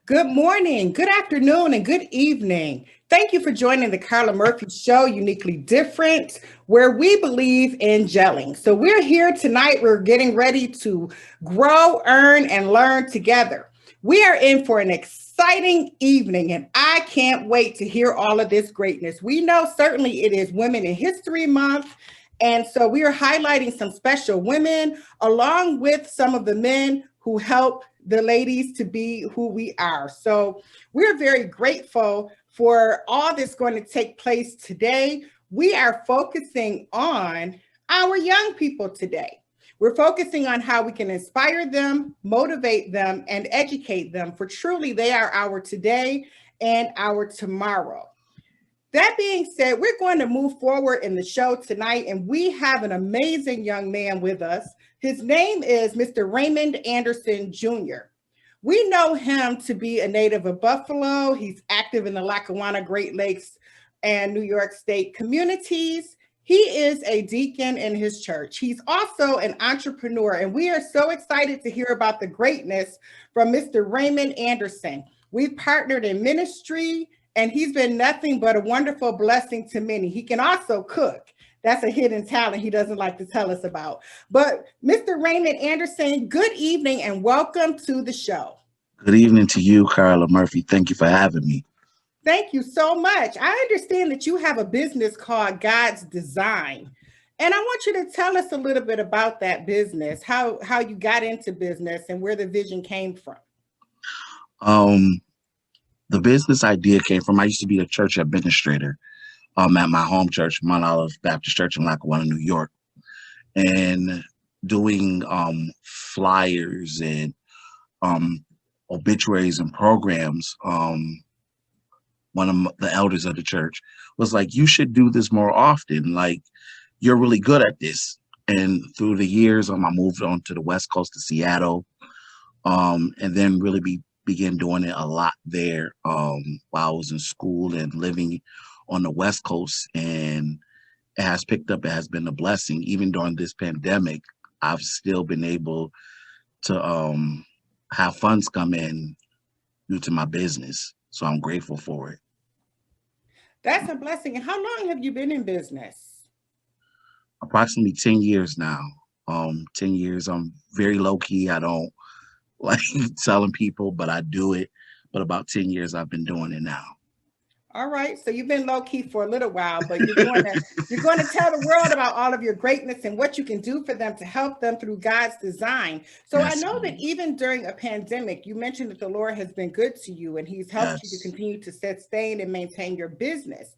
Good morning, good afternoon, and good evening. Thank you for joining the Carla Murphy Show, Uniquely Different, where we believe in gelling. So, we're here tonight. We're getting ready to grow, earn, and learn together. We are in for an exciting evening, and I can't wait to hear all of this greatness. We know certainly it is Women in History Month. And so we are highlighting some special women along with some of the men who help the ladies to be who we are. So we're very grateful for all that's going to take place today. We are focusing on our young people today. We're focusing on how we can inspire them, motivate them, and educate them, for truly they are our today and our tomorrow. That being said, we're going to move forward in the show tonight, and we have an amazing young man with us. His name is Mr. Raymond Anderson Jr. We know him to be a native of Buffalo. He's active in the Lackawanna, Great Lakes, and New York State communities. He is a deacon in his church. He's also an entrepreneur, and we are so excited to hear about the greatness from Mr. Raymond Anderson. We've partnered in ministry, and he's been nothing but a wonderful blessing to many. He can also cook. That's a hidden talent he doesn't like to tell us about. But Mr. Raymond Anderson, good evening and welcome to the show. Good evening to you, Carla Murphy. Thank you for having me. Thank you so much. I understand that you have a business called God's Design. And I want you to tell us a little bit about that business, how you got into business and where the vision came from. Um, the business idea came from I used to be a church administrator at my home church, Mount Olive Baptist Church in Lackawanna, New York, and doing flyers and um, obituaries and programs. One of the elders of the church was like, "You should do this more often. Like, you're really good at this." And through the years, I moved on to the West Coast to Seattle, and then really began doing it a lot there while I was in school and living on the West Coast. And it has picked up. It has been a blessing. Even during this pandemic, I've still been able to have funds come in due to my business. So I'm grateful for it. That's a blessing. And how long have you been in business? Approximately 10 years now. 10 years. I'm very low key. I don't like telling people, but I do it. But about 10 years I've been doing it now. All right, so you've been low key for a little while, but you're going to tell the world about all of your greatness and what you can do for them to help them through God's design. So I Yes, know that ma'am. even during a pandemic, you mentioned that the Lord has been good to you and He's helped you to Yes. continue to sustain and maintain your business.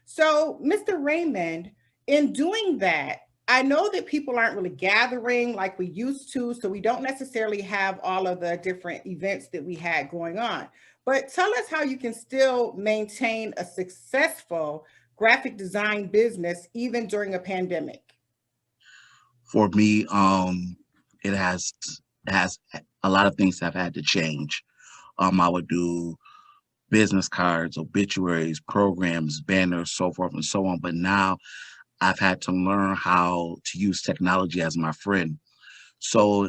So, Mr. Raymond, in doing that, I know that people aren't really gathering like we used to, so we don't necessarily have all of the different events that we had going on. But tell us how you can still maintain a successful graphic design business even during a pandemic. For me, it has a lot of things have had to change. I would do business cards, obituaries, programs, banners, so forth and so on. But now I've had to learn how to use technology as my friend. So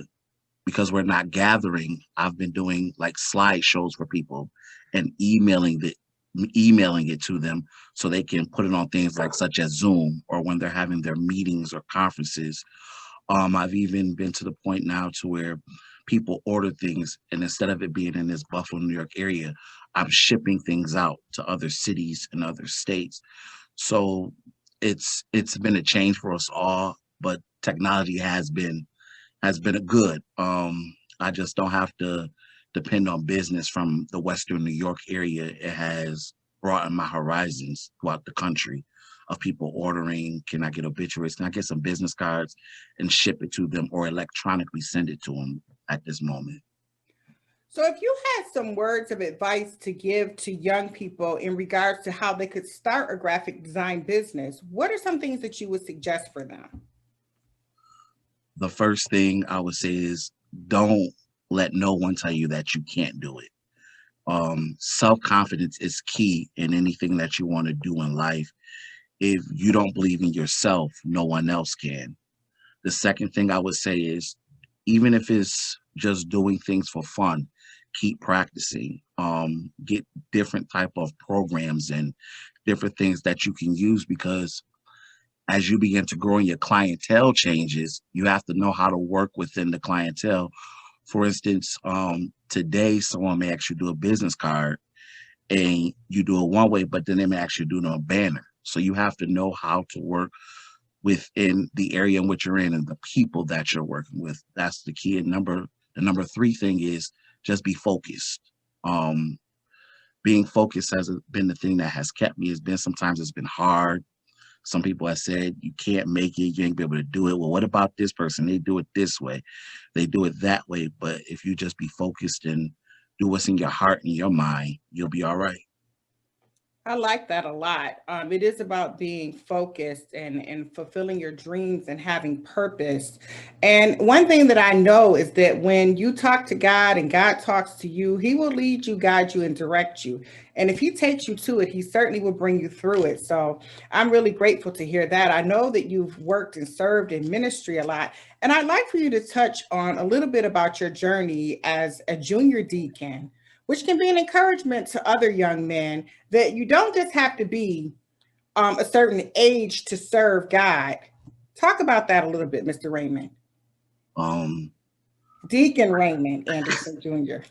because we're not gathering, I've been doing like slideshows for people and emailing it to them so they can put it on things like such as Zoom or when they're having their meetings or conferences. I've even been to the point now to where people order things, and instead of it being in this Buffalo, New York area, I'm shipping things out to other cities and other states. So it's been a change for us all, but technology has been a good. I just don't have to depend on business from the Western New York area. It has broadened my horizons throughout the country of people ordering, can I get obituaries? Can I get some business cards and ship it to them or electronically send it to them at this moment? So, if you had some words of advice to give to young people in regards to how they could start a graphic design business, what are some things that you would suggest for them? The first thing I would say is don't let no one tell you that you can't do it. Self-confidence is key in anything that you want to do in life. If you don't believe in yourself, no one else can. The second thing I would say is even if it's just doing things for fun, keep practicing. Get different type of programs and different things that you can use because as you begin to grow and your clientele changes, you have to know how to work within the clientele. For instance, today someone may actually do a business card and you do it one way, but then they may actually do it on a banner. So you have to know how to work within the area in which you're in and the people that you're working with. That's the key. And the number three thing is just be focused. Um, Being focused has been the thing that has kept me. It's been sometimes it's been hard. Some people have said you can't make it, you ain't be able to do it. Well, what about this person? They do it this way, they do it that way. But if you just be focused and do what's in your heart and your mind, you'll be all right. I like that a lot. It is about being focused and fulfilling your dreams and having purpose. And one thing that I know is that when you talk to God and God talks to you, He will lead you, guide you, and direct you. And if He takes you to it, He certainly will bring you through it. So I'm really grateful to hear that. I know that you've worked and served in ministry a lot. And I'd like for you to touch on a little bit about your journey as a junior deacon, which can be an encouragement to other young men that you don't just have to be a certain age to serve God. Talk about that a little bit, Mr. Raymond. Um, Deacon Raymond Anderson Jr.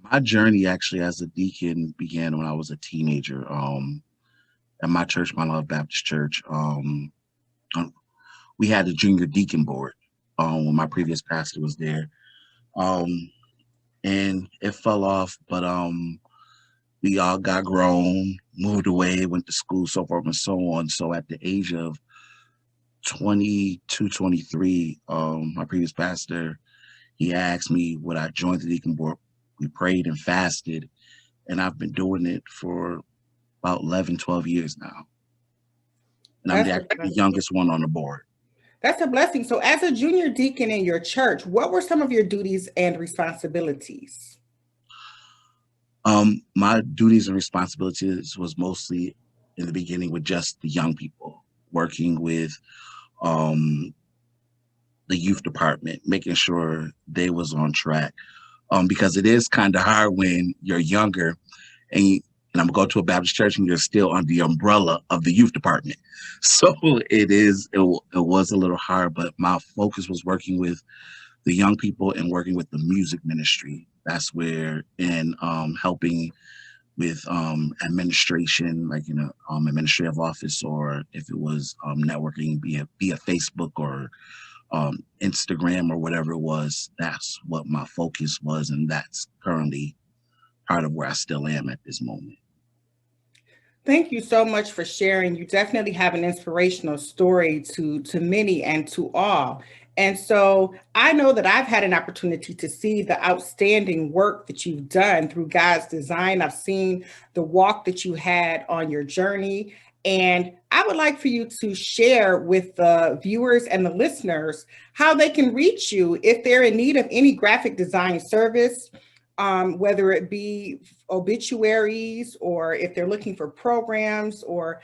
my journey actually as a deacon began when I was a teenager. At my church, my Love Baptist Church, um, we had a junior deacon board when my previous pastor was there. Um, and it fell off, but we all got grown, moved away, went to school, so forth and so on. So at the age of 22, 23, my previous pastor, he asked me would I join the deacon board. We prayed and fasted, and I've been doing it for about 11, 12 years now. And I'm That's the, a actually the blessing. youngest one on the board. That's a blessing. So, as a junior deacon in your church, what were some of your duties and responsibilities? My duties and responsibilities was mostly in the beginning with just the young people, working with um, the youth department, making sure they was on track. Because it is kind of hard when you're younger and and I'm going to a Baptist church and you're still under the umbrella of the youth department. So it was a little hard, but my focus was working with the young people and working with the music ministry. That's where in helping with administration, like in a administrative office, or if it was networking via Facebook or Instagram or whatever it was. That's what my focus was, and that's currently part of where I still am at this moment. Thank you so much for sharing. You definitely have an inspirational story to many and to all. And so I know that I've had an opportunity to see the outstanding work that you've done through God's design. I've seen the walk that you had on your journey. And I would like for you to share with the viewers and the listeners how they can reach you if they're in need of any graphic design service, whether it be obituaries or if they're looking for programs or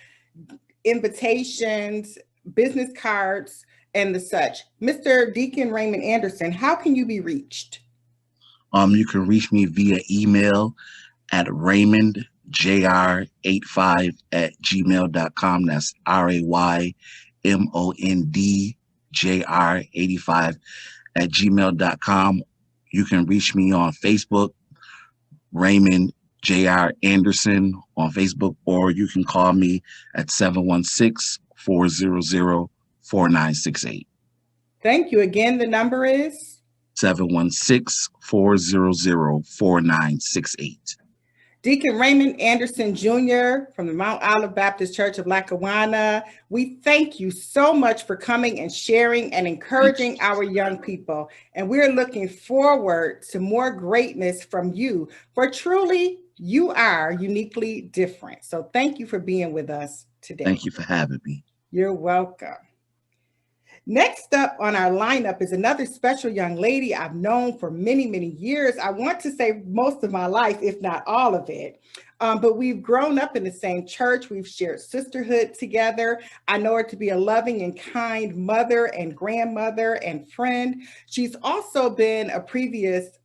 invitations, business cards, and the such. Mr. Deacon Raymond Anderson, how can you be reached? You can reach me via email at raymondjr85 at gmail.com. That's RAYMONDJR85 at gmail.com. You can reach me on Facebook, Raymond J.R. Anderson on Facebook, or you can call me at 716-400-4968. Thank you. Again, the number is 716-400-4968. Deacon Raymond Anderson Jr. from the Mount Olive Baptist Church of Lackawanna. We thank you so much for coming and sharing and Thank encouraging our young people. And we're looking forward to more greatness from you, for truly you are uniquely different. So thank you for being with us today. you for having me. You're welcome. Next up on our lineup is another special young lady I've known for many, many years. I want to say most of my life, if not all of it. But we've grown up in the same church. We've shared sisterhood together. I know her to be a loving and kind mother and grandmother and friend. She's also been a previous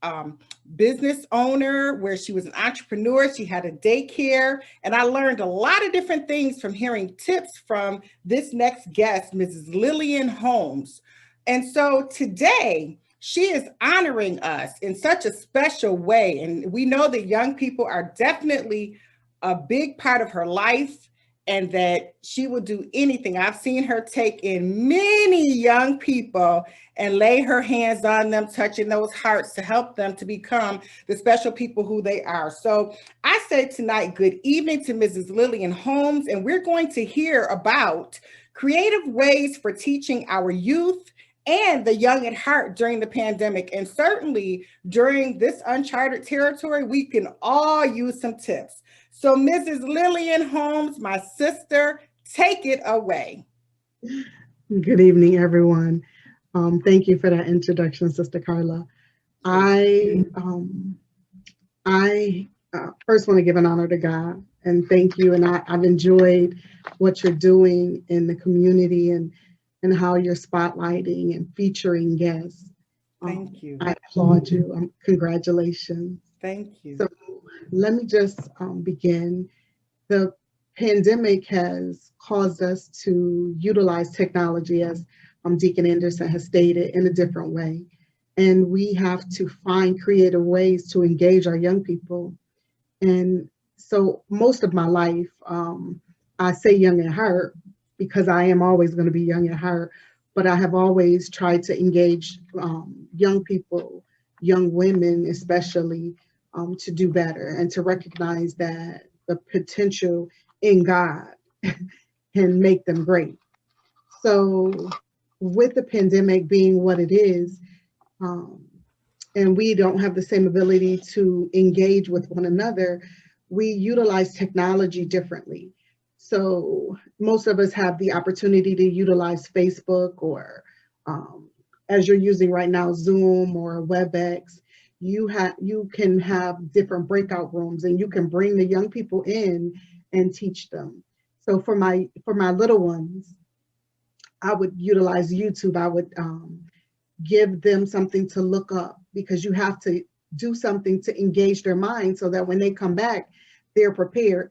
business owner where she was an entrepreneur. She had a daycare. And I learned a lot of different things from hearing tips from this next guest, Mrs. Lillian Holmes. And so today, she is honoring us in such a special way. And we know that young people are definitely a big part of her life and that she will do anything. I've seen her take in many young people and lay her hands on them, touching those hearts to help them to become the special people who they are. So I say tonight, good evening to Mrs. Lillian Holmes, and we're going to hear about creative ways for teaching our youth and the young at heart during the pandemic. And certainly during this uncharted territory, we can all use some tips. So, Mrs. Lillian Holmes, my sister, take it away. Good evening, everyone. Thank you for that introduction, Sister Carla. I first want to give an honor to God and thank you. And I've enjoyed what you're doing in the community and how you're spotlighting and featuring guests. Thank you. I applaud you. Congratulations. Thank you. So let me just begin. The pandemic has caused us to utilize technology, as Deacon Anderson has stated, in a different way. And we have to find creative ways to engage our young people. And so most of my life, I say young at heart because I am always going to be young at heart, but I have always tried to engage young people, young women especially, to do better and to recognize that the potential in God can make them great. So with the pandemic being what it is, and we don't have the same ability to engage with one another, we utilize technology differently. So most of us have the opportunity to utilize Facebook or as you're using right now, Zoom or WebEx. You can have different breakout rooms and you can bring the young people in and teach them. So for my little ones, I would utilize YouTube. I would give them something to look up because you have to do something to engage their mind so that when they come back, they're prepared.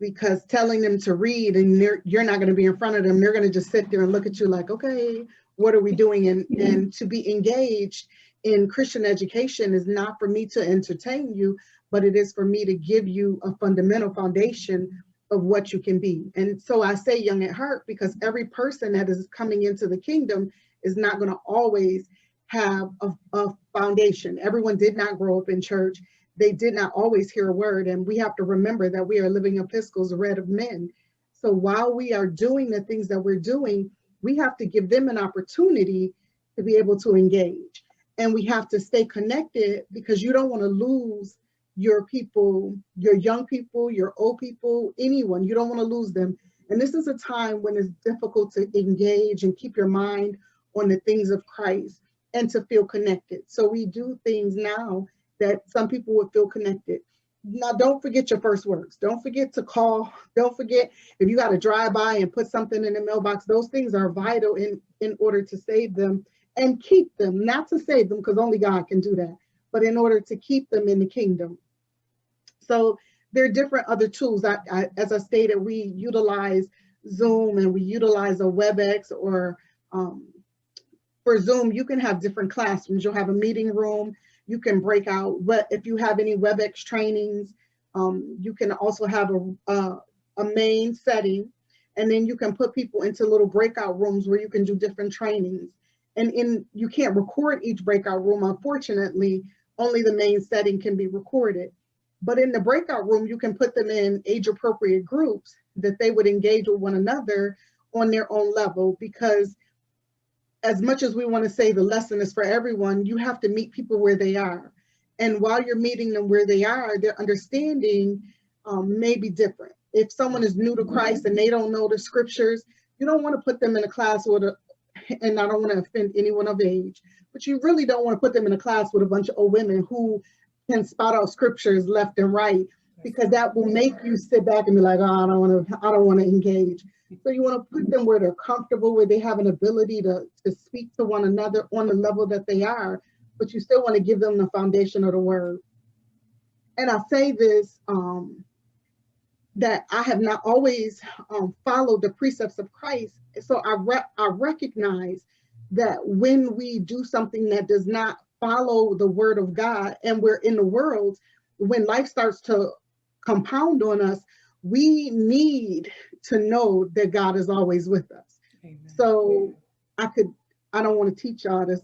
Because telling them to read and you're not going to be in front of them, they're going to just sit there and look at you like, okay, what are we doing? And to be engaged in Christian education is not for me to entertain you, but it is for me to give you a fundamental foundation of what you can be. And so I say young at heart because every person that is coming into the kingdom is not going to always have a foundation. Everyone did not grow up in church. They did not always hear a word. And we have to remember that we are living epistles read of men. So while we are doing the things that we're doing, we have to give them an opportunity to be able to engage. And we have to stay connected because you don't want to lose your people, your young people, your old people, anyone. You don't want to lose them. And this is a time when it's difficult to engage and keep your mind on the things of Christ and to feel connected. So we do things now that some people would feel connected. Now, don't forget your first words. Don't forget to call. Don't forget if you got to drive by and put something in the mailbox. Those things are vital in order to save them and keep them, not to save them because only God can do that, but in order to keep them in the kingdom. So there are different other tools. As I stated, we utilize Zoom and we utilize a WebEx or for Zoom, you can have different classrooms. You'll have a meeting room. You can break out. If you have any WebEx trainings, you can also have a main setting, and then you can put people into little breakout rooms where you can do different trainings. And you can't record each breakout room. Unfortunately, only the main setting can be recorded. But in the breakout room, you can put them in age-appropriate groups that they would engage with one another on their own level, because as much as we want to say the lesson is for everyone, you have to meet people where they are. And while you're meeting them where they are, their understanding may be different. If someone is new to Christ and they don't know the scriptures, you don't want to put them in a class and I don't want to offend anyone of age, but you really don't want to put them in a class with a bunch of old women who can spout out scriptures left and right, because that will make you sit back and be like, oh, I don't want to engage. So you want to put them where they're comfortable, where they have an ability to speak to one another on the level that they are, but you still want to give them the foundation of the word. And I say this, that I have not always followed the precepts of Christ. So I recognize that when we do something that does not follow the word of God, and we're in the world, when life starts to compound on us, we need to know that God is always with us. Amen. So I don't want to teach y'all this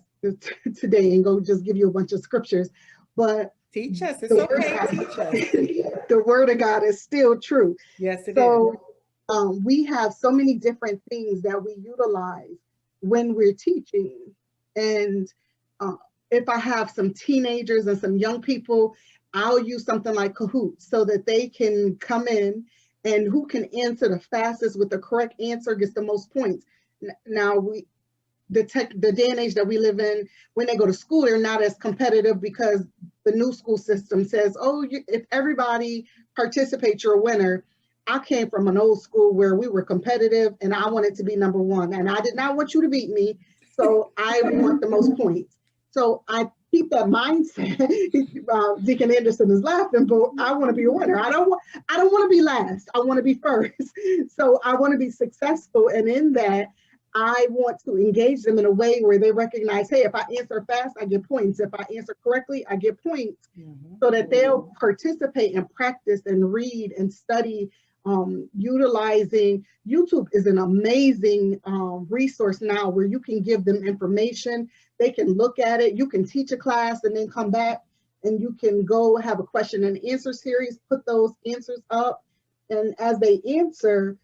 today and go just give you a bunch of scriptures, but teach us. It's okay. Teach us. The word of God is still true. Yes, it is. We have so many different things that we utilize when we're teaching. And if I have some teenagers and some young people, I'll use something like Kahoot so that they can come in, and who can answer the fastest with the correct answer gets the most points. Now, the day and age that we live in, when they go to school, they're not as competitive because the new school system says, oh, if everybody participates, you're a winner. I came from an old school where we were competitive and I wanted to be number one, and I did not want you to beat me. So I want the most points. So I keep that mindset. Deacon Anderson is laughing, but I want to be a winner. I don't want to be last. I want to be first. So I want to be successful. And in that, I want to engage them in a way where they recognize, hey, if I answer fast, I get points. If I answer correctly, I get points. So that they'll participate and practice and read and study. Utilizing YouTube is an amazing resource now where you can give them information. They can look at it. You can teach a class and then come back, and you can go have a question and answer series, put those answers up. And as they answer,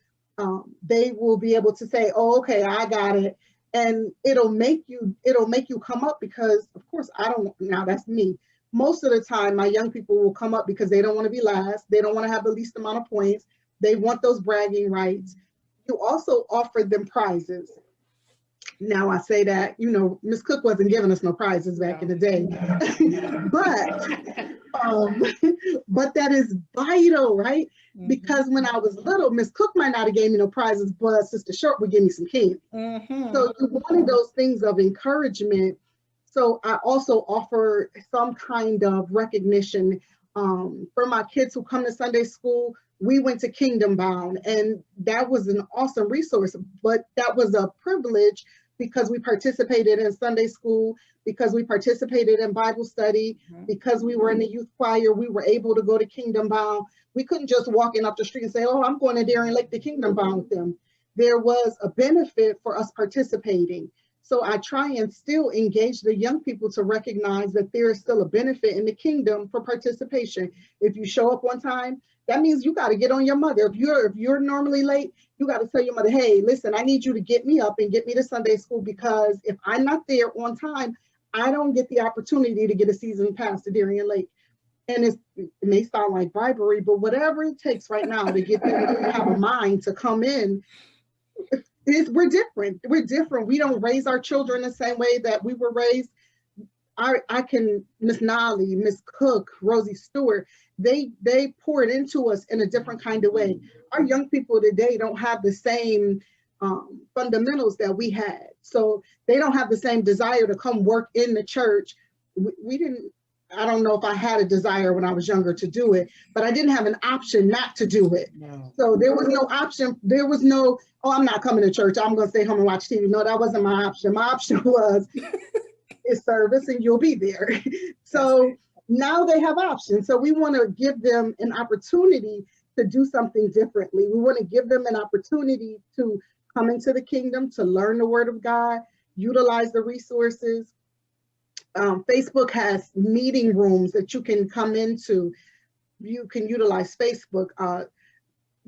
they will be able to say, oh, okay, I got it. And it'll make you come up, because of course now that's me. Most of the time, my young people will come up because they don't want to be last. They don't want to have the least amount of points. They want those bragging rights. You also offer them prizes. Now I say that, Miss Cook wasn't giving us no prizes back in the day, but that is vital, right? Mm-hmm. Because when I was little, Miss Cook might not have gave me no prizes, but Sister Short would give me some candy. Mm-hmm. So you wanted those things of encouragement. So I also offer some kind of recognition for my kids who come to Sunday school. We went to Kingdom Bound, and that was an awesome resource, but that was a privilege because we participated in Sunday school, because we participated in Bible study, because we were in the youth choir, we were able to go to Kingdom Bound. We couldn't just walk in up the street and say, oh, I'm going to Darien Lake to Kingdom Bound with them. There was a benefit for us participating. So I try and still engage the young people to recognize that there is still a benefit in the kingdom for participation. If you show up on time, that means you got to get on your mother. If you're normally late, you got to tell your mother, hey, listen, I need you to get me up and get me to Sunday school, because if I'm not there on time, I don't get the opportunity to get a season pass to Darien Lake. And it may sound like bribery, but whatever it takes right now to get them to have a mind to come in, we're different. We're different. We don't raise our children the same way that we were raised. I can, Miss Nolly, Miss Cook, Rosie Stewart, they poured into us in a different kind of way. Our young people today don't have the same fundamentals that we had. So they don't have the same desire to come work in the church. We didn't, I don't know if I had a desire when I was younger to do it, but I didn't have an option not to do it. No. So there was no option. There was no, oh, I'm not coming to church. I'm going to stay home and watch TV. No, that wasn't my option. My option was it's service and you'll be there. So now they have options. So we want to give them an opportunity to do something differently. We want to give them an opportunity to come into the kingdom, to learn the word of God, utilize the resources. Facebook has meeting rooms that you can come into. You can utilize Facebook.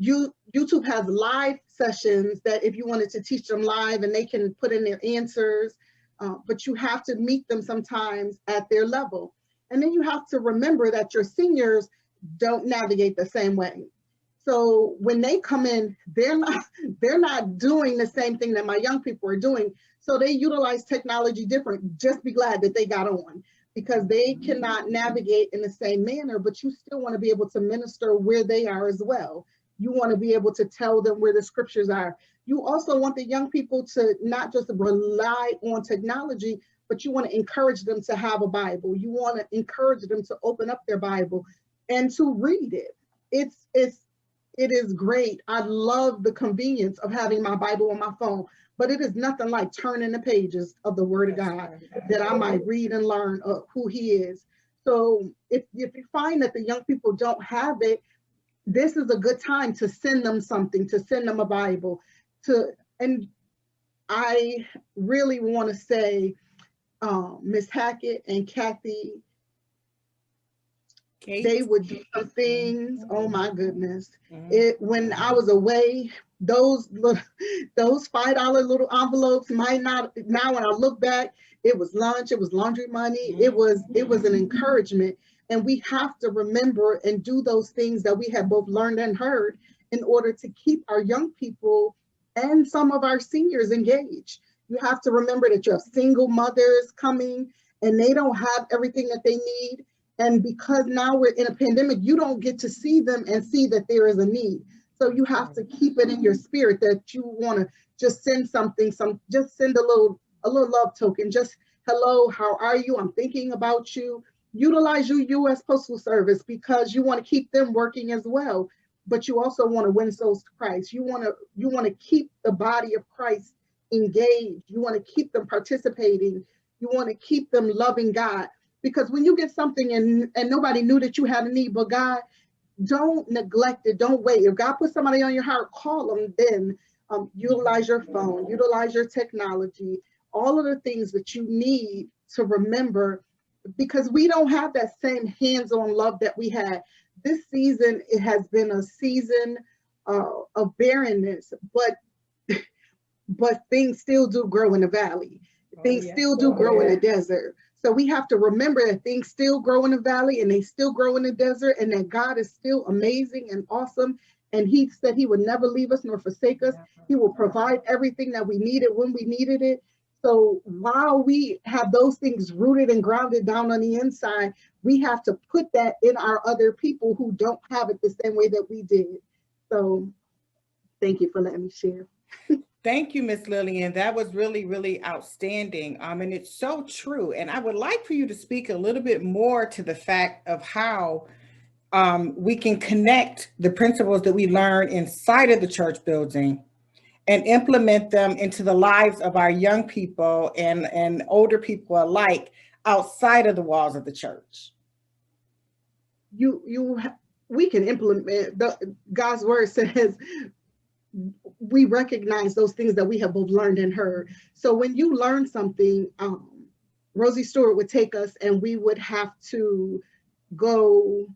YouTube has live sessions that if you wanted to teach them live and they can put in their answers, but you have to meet them sometimes at their level. And then you have to remember that your seniors don't navigate the same way. So when they come in, they're not doing the same thing that my young people are doing. So they utilize technology different. Just be glad that they got on, because they cannot navigate in the same manner, but you still want to be able to minister where they are as well. You want to be able to tell them where the scriptures are. You also want the young people to not just rely on technology, but you want to encourage them to have a Bible. You want to encourage them to open up their Bible and to read it. It is great. I love the convenience of having my Bible on my phone, but it is nothing like turning the pages of the Word of God that I might read and learn of who He is. So if you find that the young people don't have it, this is a good time to send them something, to send them a Bible. And I really want to say, Miss Hackett and Kathy, they would do some things. Oh my goodness! When I was away, those $5 little envelopes might not. Now when I look back, it was lunch, it was laundry money, it was an encouragement. And we have to remember and do those things that we have both learned and heard in order to keep our young people and some of our seniors engaged. You have to remember that you have single mothers coming and they don't have everything that they need. And because now we're in a pandemic, you don't get to see them and see that there is a need. So you have to keep it in your spirit that you want to just send something, just send a little love token. Just, hello, how are you? I'm thinking about you. Utilize your U.S. Postal Service because you want to keep them working as well. But you also want to win souls to Christ. You want to keep the body of Christ engaged. You want to keep them participating. You want to keep them loving God. Because when you get something and nobody knew that you had a need but God, don't neglect it. Don't wait. If God put somebody on your heart, call them then. Utilize your phone, utilize your technology, all of the things that you need to remember, because we don't have that same hands-on love that we had. This season, it has been a season of barrenness, but things still do grow in the valley. Things still do grow in the desert. So we have to remember that things still grow in the valley and they still grow in the desert, and that God is still amazing and awesome. And He said He would never leave us nor forsake us. He will provide everything that we needed when we needed it. So while we have those things rooted and grounded down on the inside, we have to put that in our other people who don't have it the same way that we did. So thank you for letting me share. Thank you, Miss Lillian. That was really, really outstanding. And it's so true. And I would like for you to speak a little bit more to the fact of how we can connect the principles that we learn inside of the church building and implement them into the lives of our young people and older people alike outside of the walls of the church. We can implement. God's word says we recognize those things that we have both learned and heard. So when you learn something, Rosie Stewart would take us and we would have to go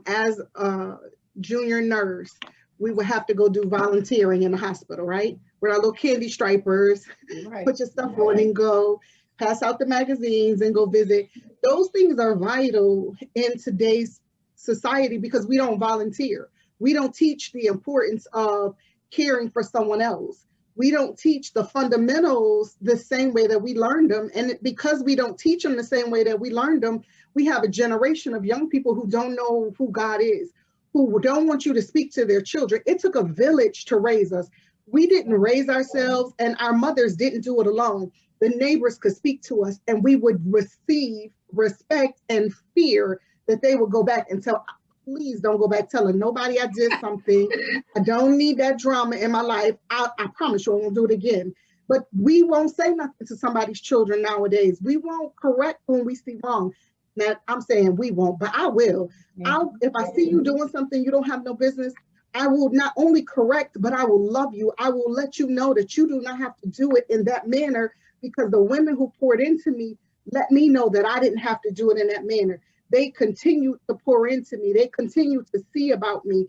as a junior nurse. We would have to go do volunteering in the hospital, right? With our little candy stripers, right. Put your stuff on and go pass out the magazines and go visit. Those things are vital in today's society because we don't volunteer. We don't teach the importance of caring for someone else. We don't teach the fundamentals the same way that we learned them. And because we don't teach them the same way that we learned them, we have a generation of young people who don't know who God is, who don't want you to speak to their children. It took a village to raise us. We didn't raise ourselves, and our mothers didn't do it alone. The neighbors could speak to us, and we would receive respect and fear that they would go back and tell, please don't go back telling nobody I did something. I don't need that drama in my life. I promise you I won't do it again. But we won't say nothing to somebody's children nowadays. We won't correct when we see wrong. Now, I'm saying we won't, but I will. If I see you doing something you don't have no business, I will not only correct, but I will love you. I will let you know that you do not have to do it in that manner, because the women who poured into me let me know that I didn't have to do it in that manner. They continue to pour into me. They continue to see about me.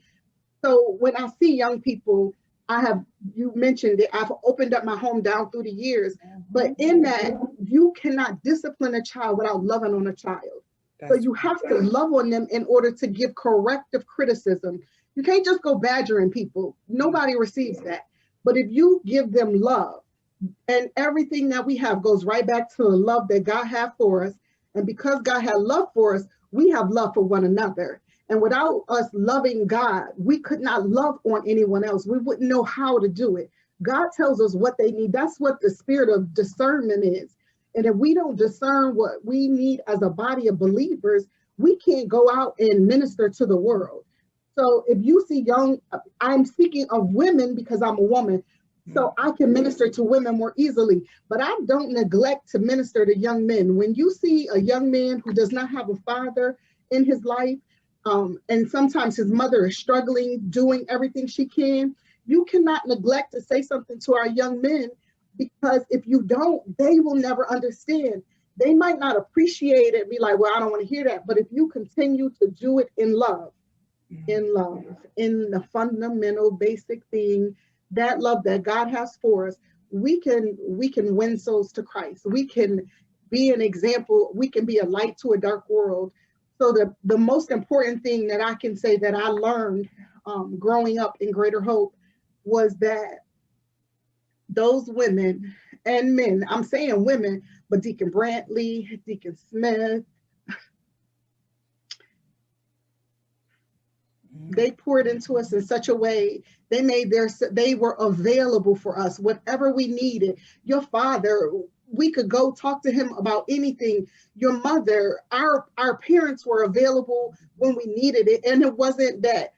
So when I see young people, you mentioned it, I've opened up my home down through the years, but in that, you cannot discipline a child without loving on a child. So you have to love on them in order to give corrective criticism. You can't just go badgering people. Nobody receives that. But if you give them love, and everything that we have goes right back to the love that God had for us. And because God had love for us, we have love for one another. And without us loving God, we could not love on anyone else. We wouldn't know how to do it. God tells us what they need. That's what the spirit of discernment is. And if we don't discern what we need as a body of believers, we can't go out and minister to the world. So if you see I'm speaking of women because I'm a woman, so I can minister to women more easily, but I don't neglect to minister to young men. When you see a young man who does not have a father in his life, and sometimes his mother is struggling, doing everything she can, you cannot neglect to say something to our young men, because if you don't, they will never understand. They might not appreciate it, be like, well, I don't want to hear that. But if you continue to do it in love, in the fundamental basic thing, that love that God has for us, we can win souls to Christ. We can be an example. We can be a light to a dark world. So the most important thing that I can say that I learned growing up in Greater Hope was that those women and men, I'm saying women, but Deacon Brantley, Deacon Smith, they poured into us in such a way. They were available for us, whatever we needed. Your father, we could go talk to him about anything. Your mother, our parents were available when we needed it. And it wasn't that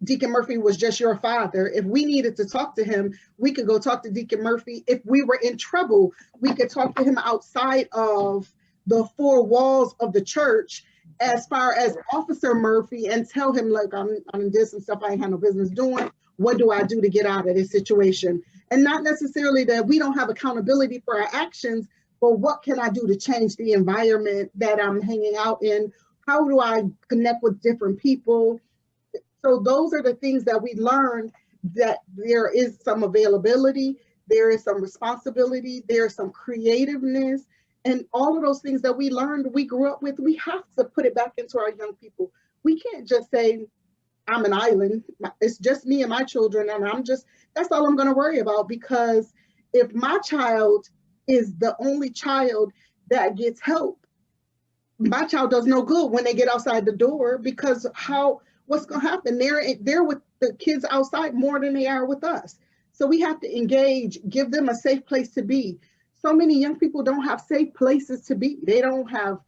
Deacon Murphy was just your father. If we needed to talk to him, we could go talk to Deacon Murphy. If we were in trouble, we could talk to him outside of the four walls of the church, as far as Officer Murphy, and tell him, like, I'm did some stuff I ain't had no business doing. What do I do to get out of this situation? And not necessarily that we don't have accountability for our actions, but what can I do to change the environment that I'm hanging out in? How do I connect with different people? So those are the things that we learned, that there is some availability, there is some responsibility, there's some creativeness, and all of those things that we learned, we grew up with, we have to put it back into our young people. We can't just say, I'm an island, it's just me and my children, and that's all I'm gonna worry about. Because if my child is the only child that gets help, my child does no good when they get outside the door, because what's gonna happen? They're with the kids outside more than they are with us. So we have to engage, give them a safe place to be. So many young people don't have safe places to be. They don't have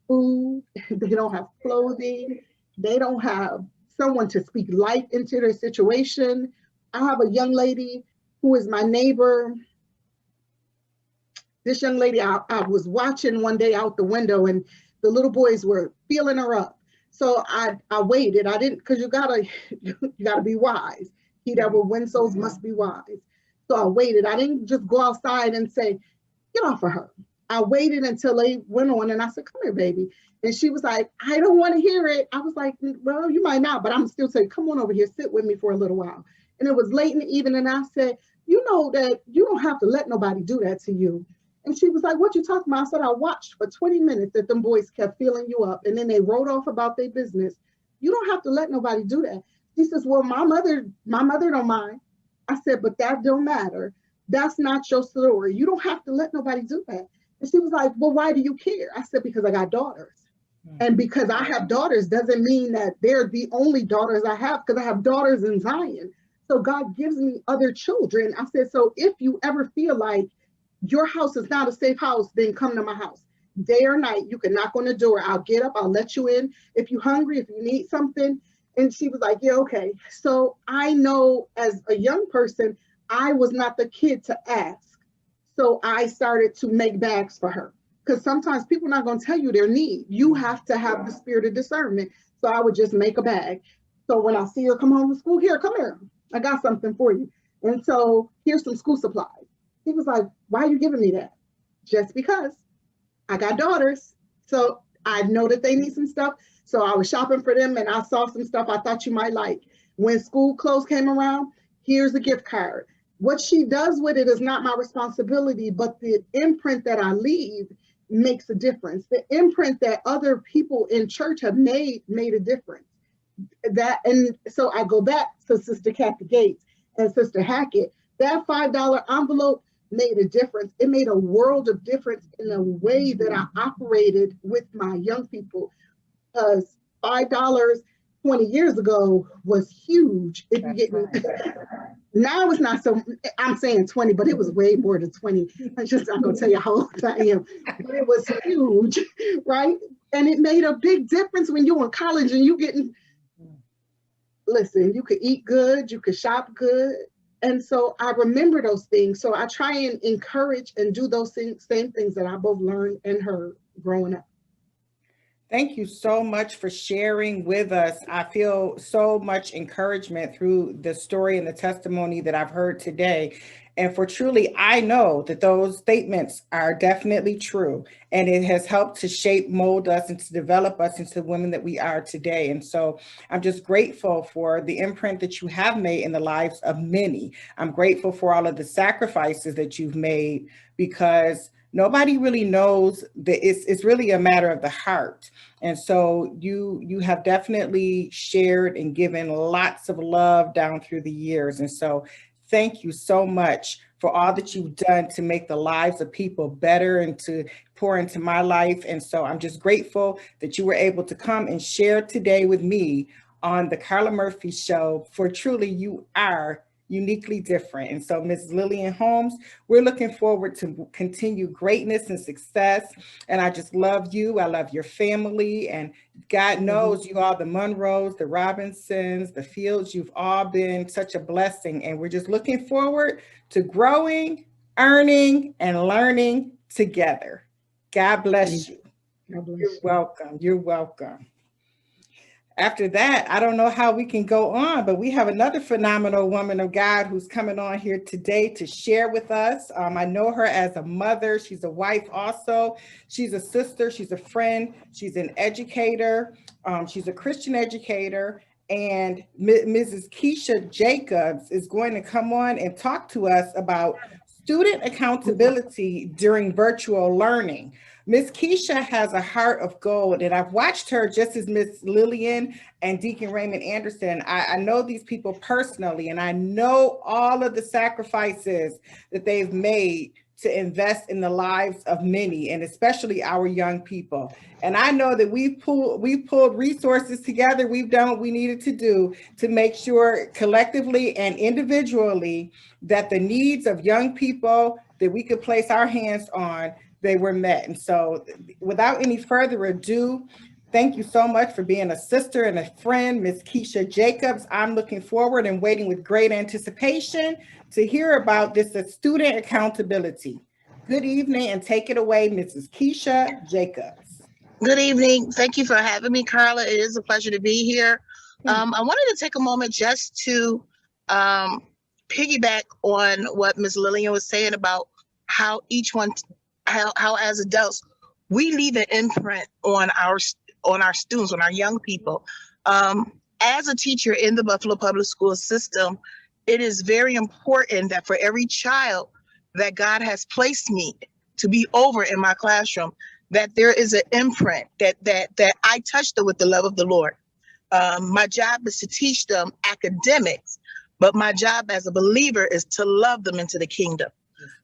food, they don't have clothing, they don't have someone to speak life into their situation. I have a young lady who is my neighbor. This young lady, I was watching one day out the window, and the little boys were feeling her up. So I waited. I didn't, because you gotta be wise. He that will win souls must be wise. So I waited. I didn't just go outside and say, get off of her. I waited until they went on, and I said, come here, baby. And she was like, I don't want to hear it. I was like, well, you might not, but I'm still saying, come on over here, sit with me for a little while. And it was late in the evening, and I said, you know that you don't have to let nobody do that to you. And she was like, what you talking about? I said, I watched for 20 minutes that them boys kept feeling you up, and then they wrote off about their business. You don't have to let nobody do that. She says, well, my mother don't mind. I said, but that don't matter. That's not your story. You don't have to let nobody do that. And she was like, well, why do you care? I said, because I got daughters. And because I have daughters doesn't mean that they're the only daughters I have, because I have daughters in Zion. So God gives me other children. I said, so if you ever feel like your house is not a safe house, then come to my house. Day or night, you can knock on the door. I'll get up, I'll let you in. If you're hungry, if you need something. And she was like, yeah, okay. So I know as a young person, I was not the kid to ask. So I started to make bags for her. Because sometimes people are not going to tell you their need. You have to have the spirit of discernment. So I would just make a bag. So when I see her come home from school, here, come here. I got something for you. And so here's some school supplies. He was like, why are you giving me that? Just because I got daughters. So I know that they need some stuff. So I was shopping for them, and I saw some stuff I thought you might like. When school clothes came around, here's a gift card. What she does with it is not my responsibility, but the imprint that I leave makes a difference. The imprint that other people in church have made a difference. that, and so I go back to Sister Kathy Gates and Sister Hackett. That $5 envelope made a difference. It made a world of difference in the way that I operated with my young people, because $5 20 years ago was huge. If you get now it's not so, I'm saying 20, but it was way more than 20. I'm just not gonna tell you how old I am, but it was huge, right? And it made a big difference when you're in college and you getting, listen, you could eat good, you could shop good. And so I remember those things. So I try and encourage and do those same things that I both learned and heard growing up. Thank you so much for sharing with us. I feel so much encouragement through the story and the testimony that I've heard today. And for truly, I know that those statements are definitely true. And it has helped to shape, mold us, and to develop us into the women that we are today. And so I'm just grateful for the imprint that you have made in the lives of many. I'm grateful for all of the sacrifices that you've made, because nobody really knows that it's really a matter of the heart. And so you have definitely shared and given lots of love down through the years. And so thank you so much for all that you've done to make the lives of people better and to pour into my life. And so I'm just grateful that you were able to come and share today with me on the Carla Murphy Show, for truly you are uniquely different. And so, Ms. Lillian Holmes, we're looking forward to continue greatness and success. And I just love you. I love your family. And God knows you all, the Monroes, the Robinsons, the Fields, you've all been such a blessing. And we're just looking forward to growing, earning, and learning together. God bless you. God bless You're you. welcome. You're welcome. After that, I don't know how we can go on, but we have another phenomenal woman of God who's coming on here today to share with us. I know her as a mother. She's a wife also. She's a sister. She's a friend. She's an educator. She's a Christian educator. And Mrs. Keisha Jacobs is going to come on and talk to us about student accountability during virtual learning. Miss Keisha has a heart of gold, and I've watched her just as Miss Lillian and Deacon Raymond Anderson. I know these people personally, and I know all of the sacrifices that they've made to invest in the lives of many, and especially our young people. And I know that we've pulled resources together. We've done what we needed to do to make sure collectively and individually that the needs of young people that we could place our hands on, they were met. And so without any further ado, thank you so much for being a sister and a friend, Miss Keisha Jacobs. I'm looking forward and waiting with great anticipation to hear about this student accountability. Good evening, and take it away, Mrs. Keisha Jacobs. Good evening. Thank you for having me, Carla. It is a pleasure to be here. I wanted to take a moment just to piggyback on what Ms. Lillian was saying about how each one, how as adults, we leave an imprint on our students, on our young people. As a teacher in the Buffalo Public School system, it is very important that for every child that God has placed me to be over in my classroom, that there is an imprint that I touch them with the love of the Lord. My job is to teach them academics, but my job as a believer is to love them into the kingdom.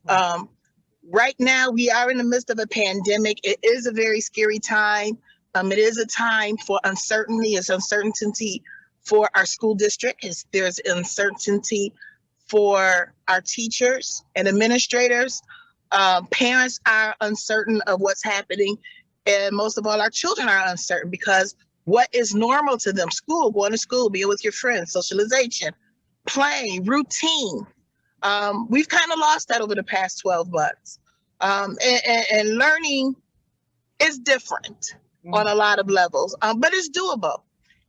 Right now, we are in the midst of a pandemic. It is a very scary time. It is a time for uncertainty. It's uncertainty for our school district. There's uncertainty for our teachers and administrators. Parents are uncertain of what's happening. And most of all, our children are uncertain because what is normal to them, school, going to school, being with your friends, socialization, playing, routine. We've kind of lost that over the past 12 months. And learning is different on a lot of levels, but it's doable.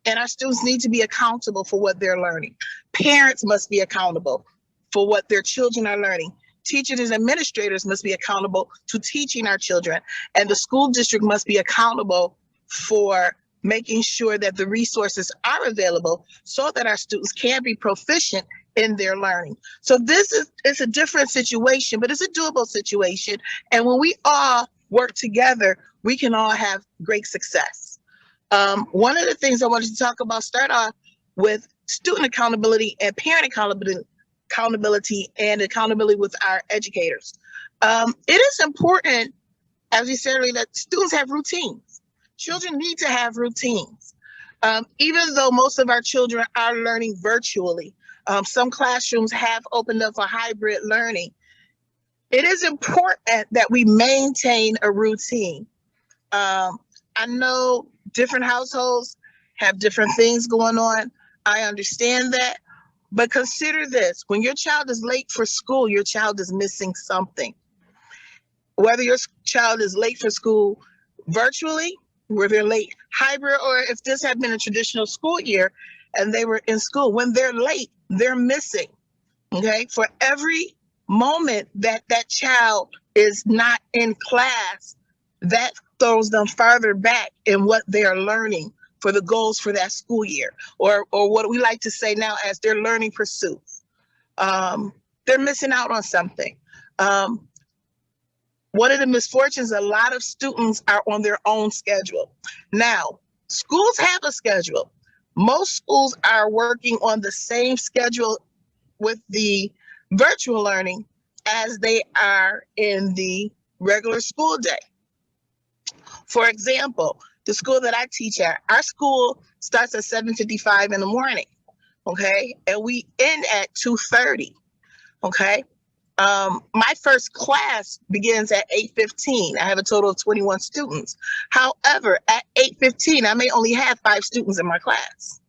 And our students need to be accountable for what they're learning. Parents must be accountable for what their children are learning. Teachers and administrators must be accountable to teaching our children. And the school district must be accountable for making sure that the resources are available so that our students can be proficient in their learning. So this is a different situation, but it's a doable situation. And when we all work together, we can all have great success. One of the things I wanted to talk about, start off with student accountability and parent accountability and accountability with our educators. It is important, as we said earlier, that students have routines. Children need to have routines. Even though most of our children are learning virtually, some classrooms have opened up for hybrid learning. It is important that we maintain a routine. I know different households have different things going on. I understand that. But consider this, when your child is late for school, your child is missing something. Whether your child is late for school virtually, where they're late hybrid, or if this had been a traditional school year and they were in school, when they're late, they're missing. Okay, for every moment that that child is not in class, that throws them farther back in what they're learning for the goals for that school year, or what we like to say now as their learning pursuits. They're missing out on something. One of the misfortunes, a lot of students are on their own schedule. Now, schools have a schedule. Most schools are working on the same schedule with the virtual learning as they are in the regular school day. For example, the school that I teach at, our school starts at 7:55 in the morning, okay? And we end at 2:30, okay? My first class begins at 8:15. I have a total of 21 students. However, at 8:15, I may only have 5 students in my class.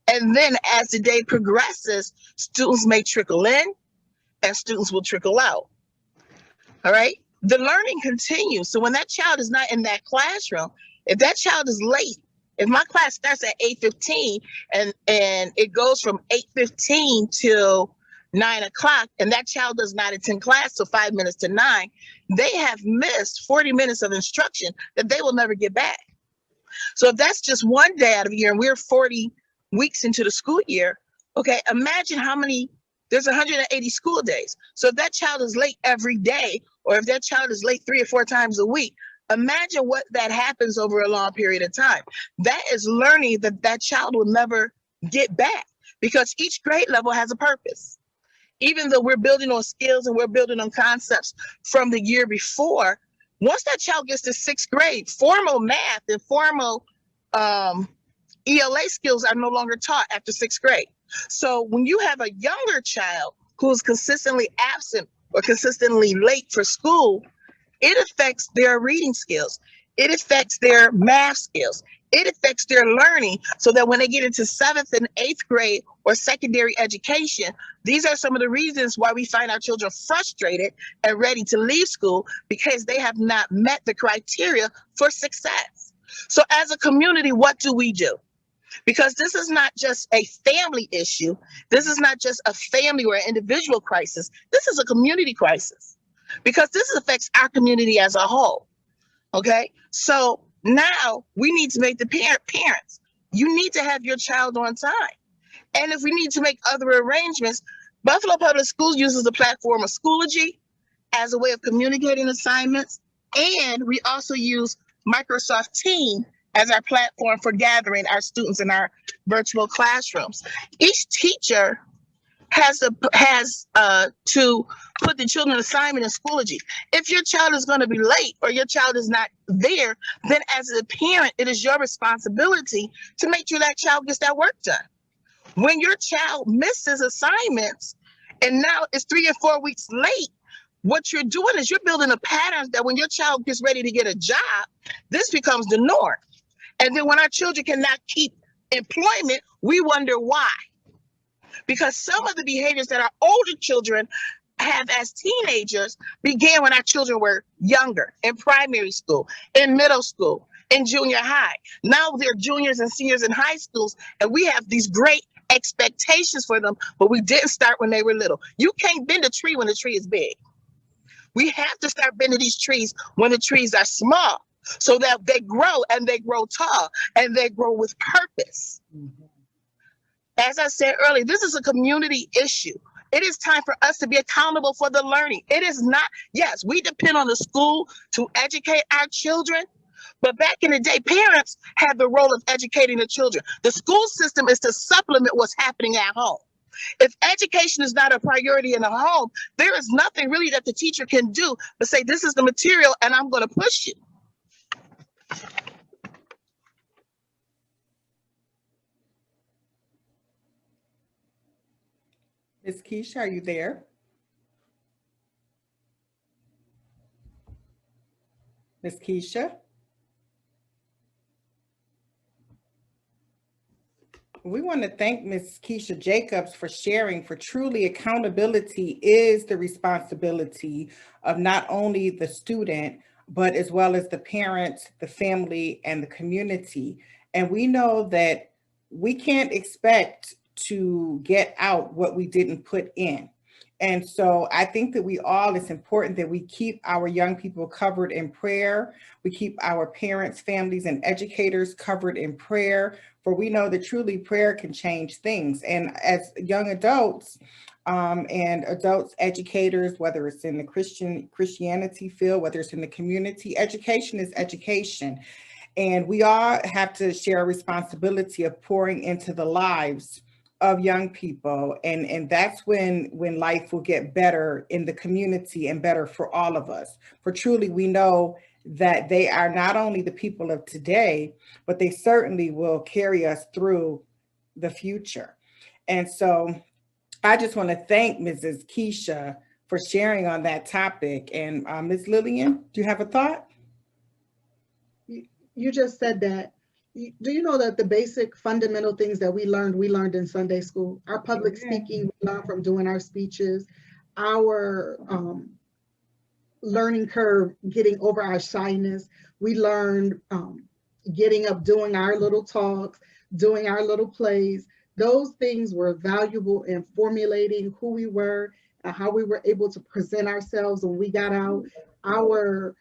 And then as the day progresses, students may trickle in and students will trickle out. All right. The learning continues. So when that child is not in that classroom, if that child is late, if my class starts at 8:15 and it goes from 8:15 till 9 o'clock, and that child does not attend class till 5 minutes to 9, they have missed 40 minutes of instruction that they will never get back. So if that's just one day out of a year and we're 40 weeks into the school year, okay, imagine how many, there's 180 school days. So if that child is late every day, or if that child is late 3 or 4 times a week, imagine what that happens over a long period of time. That is learning that that child will never get back, because each grade level has a purpose. Even though we're building on skills and we're building on concepts from the year before, once that child gets to 6th grade, formal math and formal ELA skills are no longer taught after 6th grade. So when you have a younger child who is consistently absent or consistently late for school, it affects their reading skills. It affects their math skills. It affects their learning, so that when they get into 7th and 8th grade or secondary education, these are some of the reasons why we find our children frustrated and ready to leave school, because they have not met the criteria for success. So as a community, what do we do? Because this is not just a family issue. This is not just a family or an individual crisis. This is a community crisis, because this affects our community as a whole. Okay, so now we need to make the parents, you need to have your child on time. And if we need to make other arrangements, Buffalo Public Schools uses the platform of Schoology as a way of communicating assignments. And we also use Microsoft Teams as our platform for gathering our students in our virtual classrooms. Each teacher has to put the children assignment in Schoology. If your child is going to be late or your child is not there, then as a parent, it is your responsibility to make sure that child gets that work done. When your child misses assignments and now it's 3 or 4 weeks late, what you're doing is you're building a pattern that when your child gets ready to get a job, this becomes the norm. And then when our children cannot keep employment, we wonder why. Because some of the behaviors that our older children have as teenagers began when our children were younger, in primary school, in middle school, in junior high. Now they're juniors and seniors in high schools, and we have these great expectations for them, but we didn't start when they were little. You can't bend a tree when the tree is big. We have to start bending these trees when the trees are small, so that they grow and they grow tall and they grow with purpose. Mm-hmm. As I said earlier, this is a community issue. It is time for us to be accountable for the learning. It is not, yes, we depend on the school to educate our children, But back in the day, parents had the role of educating the children. The school system is to supplement what's happening at home. If education is not a priority in the home, there is nothing really that the teacher can do but say, this is the material and I'm going to push you. Ms. Keisha, are you there? Ms. Keisha? We want to thank Ms. Keisha Jacobs for sharing, for truly accountability is the responsibility of not only the student, but as well as the parents, the family, and the community. And we know that we can't expect to get out what we didn't put in. And so I think that it's important that we keep our young people covered in prayer. We keep our parents, families, and educators covered in prayer, for we know that truly prayer can change things. And as young adults, and adults, educators, whether it's in the Christianity field, whether it's in the community, education is education. And we all have to share a responsibility of pouring into the lives of young people. And that's when life will get better in the community and better for all of us. For truly, we know that they are not only the people of today, but they certainly will carry us through the future. And so I just want to thank Mrs. Keisha for sharing on that topic. And Ms. Lillian, do you have a thought? You just said that. Do you know that the basic fundamental things that we learned in Sunday school? Our public speaking, we learned from doing our speeches, our learning curve, getting over our shyness. We learned getting up, doing our little talks, doing our little plays. Those things were valuable in formulating who we were and how we were able to present ourselves when we got out. Our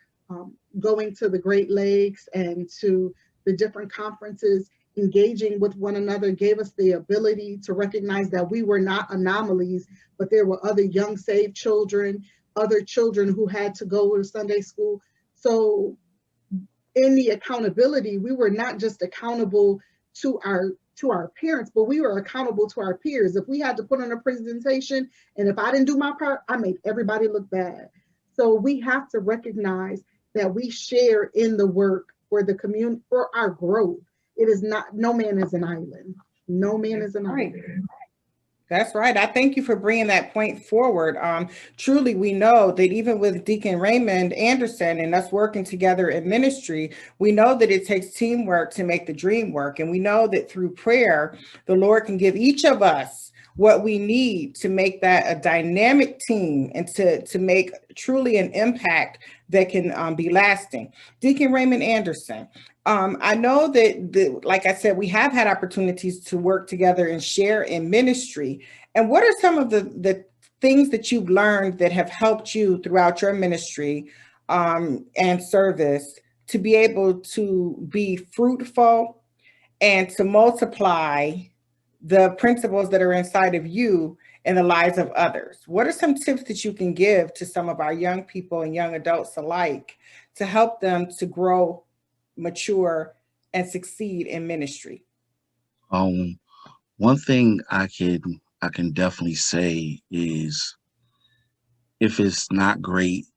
going to the Great Lakes and to the different conferences, engaging with one another, gave us the ability to recognize that we were not anomalies, but there were other young saved children, other children who had to go to Sunday school. So in the accountability, we were not just accountable to our parents, but we were accountable to our peers. If we had to put on a presentation and if I didn't do my part, I made everybody look bad. So we have to recognize that we share in the work for the community, for our growth. It is not, no man is an island. No man is an island. That's right. I thank you for bringing that point forward. Truly, we know that even with Deacon Raymond Anderson and us working together in ministry, we know that it takes teamwork to make the dream work. And we know that through prayer, the Lord can give each of us what we need to make that a dynamic team and to make truly an impact that can be lasting. Deacon Raymond Anderson, I know that, like I said, we have had opportunities to work together and share in ministry. And what are some of the things that you've learned that have helped you throughout your ministry and service to be able to be fruitful and to multiply the principles that are inside of you in the lives of others? What are some tips that you can give to some of our young people and young adults alike to help them to grow, mature, and succeed in ministry? One thing I can definitely say is, if it's not great,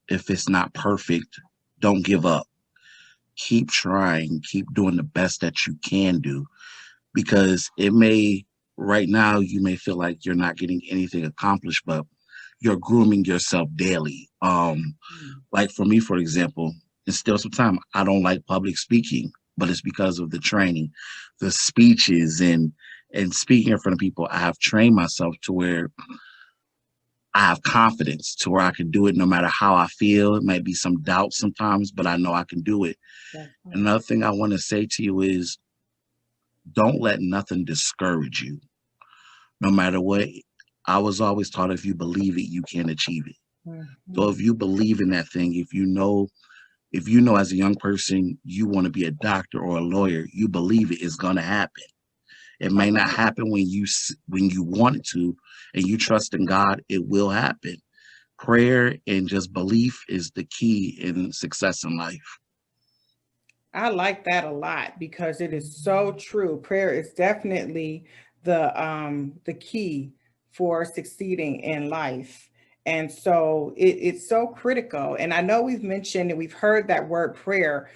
if it's not perfect, don't give up. Keep trying, keep doing the best that you can do, because right now you may feel like you're not getting anything accomplished, but you're grooming yourself daily. Like for me, for example, it's still some time I don't like public speaking, but it's because of the training, the speeches, and speaking in front of people. I have trained myself to where I have confidence to where I can do it no matter how I feel. It might be some doubt sometimes, but I know I can do it. Another thing I want to say to you is, don't let nothing discourage you. No matter what, I was always taught, if you believe it, you can achieve it. So if you believe in that thing, if you know as a young person you want to be a doctor or a lawyer, you believe it's going to happen. It may not happen when you want it to, and you trust in God, it will happen. Prayer and just belief is the key in success in life. I like that a lot because it is so true. Prayer is definitely the key for succeeding in life. And so it's so critical. And I know we've mentioned and we've heard that word prayer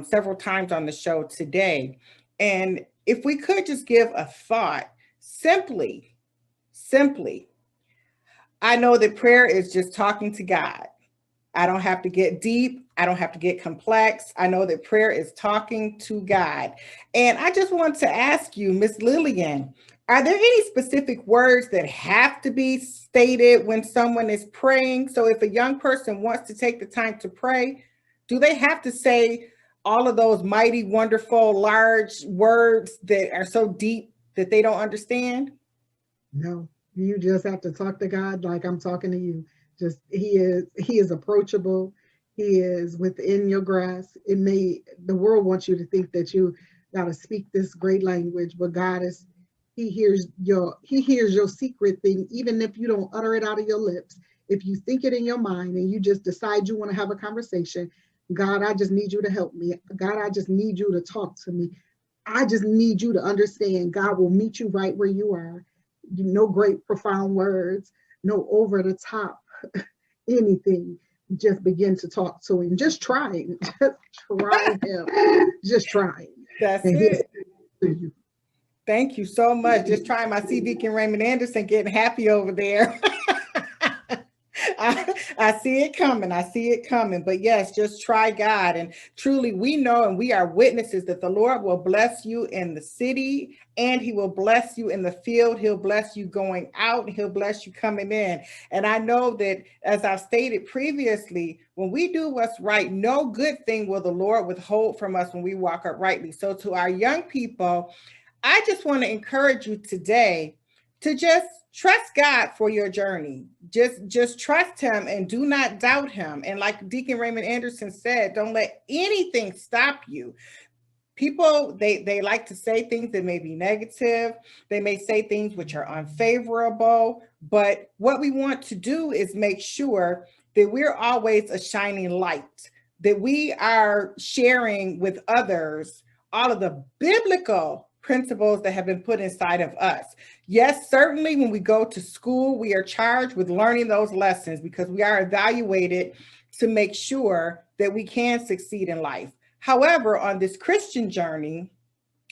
several times on the show today. And if we could just give a thought, simply, I know that prayer is just talking to God. I don't have to get deep. I don't have to get complex. I know that prayer is talking to God. And I just want to ask you, Miss Lillian, are there any specific words that have to be stated when someone is praying? So if a young person wants to take the time to pray, do they have to say all of those mighty, wonderful, large words that are so deep that they don't understand? No, you just have to talk to God like I'm talking to you. Just he is approachable. He is within your grasp. It may the world wants you to think that you got to speak this great language, but God is he hears your secret thing even if you don't utter it out of your lips. If you think it in your mind and you just decide you want to have a conversation, God, I just need you to help me. God, I just need you to talk to me. I just need you to understand God will meet you right where you are. No great profound words, no over the top anything. Just begin to talk to him. Just trying, just try him, just trying. That's And he'll it. speak to you. Thank you so much. Just trying my C. Deacon Raymond Anderson getting happy over there. I see it coming. I see it coming. But yes, just try God. And truly, we know and we are witnesses that the Lord will bless you in the city and he will bless you in the field. He'll bless you going out. He'll bless you coming in. And I know that, as I've stated previously, when we do what's right, no good thing will the Lord withhold from us when we walk uprightly. So, to our young people, I just want to encourage you today to just trust God for your journey. Just trust him and do not doubt him. And like Deacon Raymond Anderson said, don't let anything stop you. People, they like to say things that may be negative. They may say things which are unfavorable, but what we want to do is make sure that we're always a shining light, that we are sharing with others all of the biblical principles that have been put inside of us. Yes, certainly when we go to school, we are charged with learning those lessons because we are evaluated to make sure that we can succeed in life. However, on this Christian journey,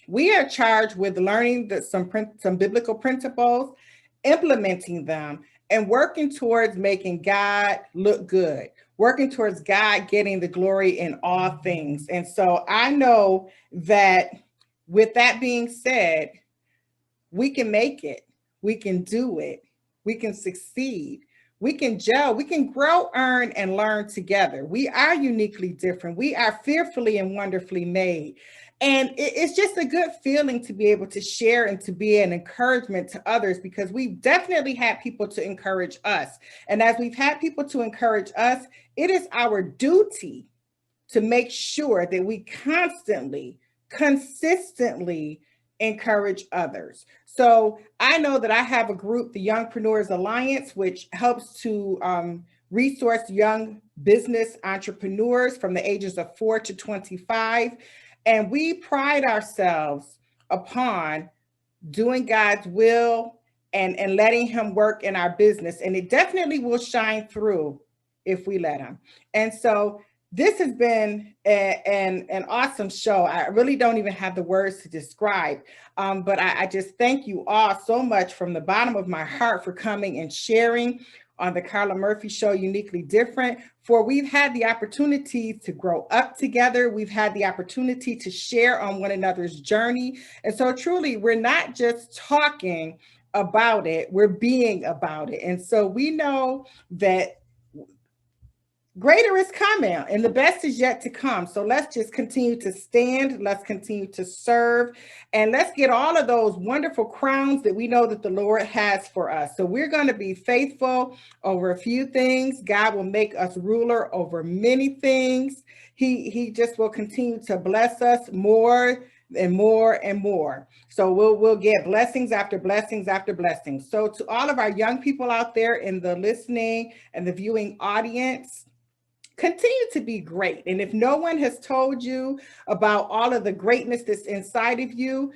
we are charged with learning some biblical principles, implementing them, and working towards making God look good, working towards God getting the glory in all things. And so I know that with that being said, we can make it, we can do it, we can succeed. We can gel, we can grow, earn, and learn together. We are uniquely different. We are fearfully and wonderfully made. And it's just a good feeling to be able to share and to be an encouragement to others because we've definitely had people to encourage us. And as we've had people to encourage us, it is our duty to make sure that we consistently encourage others. So I know that I have a group, the Youngpreneurs Alliance, which helps to resource young business entrepreneurs from the ages of 4 to 25. And we pride ourselves upon doing God's will and letting him work in our business. And it definitely will shine through if we let him. And so this has been an awesome show. I really don't even have the words to describe, but I just thank you all so much from the bottom of my heart for coming and sharing on the Carla Murphy Show, Uniquely Different, for we've had the opportunity to grow up together. We've had the opportunity to share on one another's journey. And so truly, we're not just talking about it, we're being about it. And so we know that greater is coming and the best is yet to come. So let's just continue to stand. Let's continue to serve and let's get all of those wonderful crowns that we know that the Lord has for us. So we're going to be faithful over a few things. God will make us ruler over many things. He just will continue to bless us more and more and more. So we'll get blessings after blessings after blessings. So to all of our young people out there in the listening and the viewing audience, continue to be great. And if no one has told you about all of the greatness that's inside of you,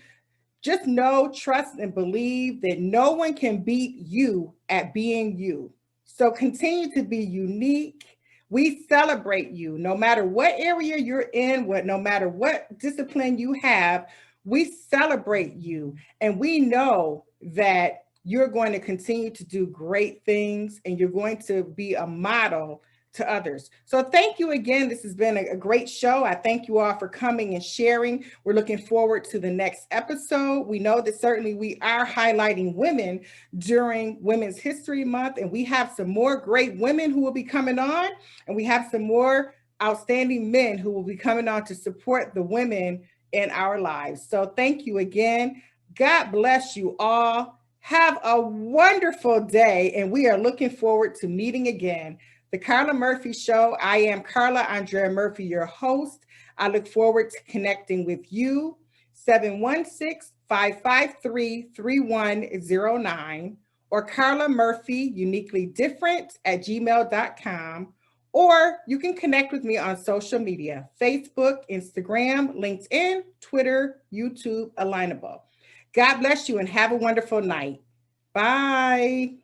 just know, trust, and believe that no one can beat you at being you. So continue to be unique. We celebrate you no matter what area you're in, no matter what discipline you have, we celebrate you. And we know that you're going to continue to do great things and you're going to be a model to others. So thank you again. This has been a great show. I thank you all for coming and sharing. We're looking forward to the next episode. We know that certainly we are highlighting women during Women's History Month, and we have some more great women who will be coming on, and we have some more outstanding men who will be coming on to support the women in our lives. So thank you again. God bless you all. Have a wonderful day, and we are looking forward to meeting again. The Carla Murphy Show. I am Carla Andrea Murphy, your host. I look forward to connecting with you. 716-553-3109 or Carla Murphy, uniquely different @gmail.com. Or you can connect with me on social media, Facebook, Instagram, LinkedIn, Twitter, YouTube, Alignable. God bless you and have a wonderful night. Bye.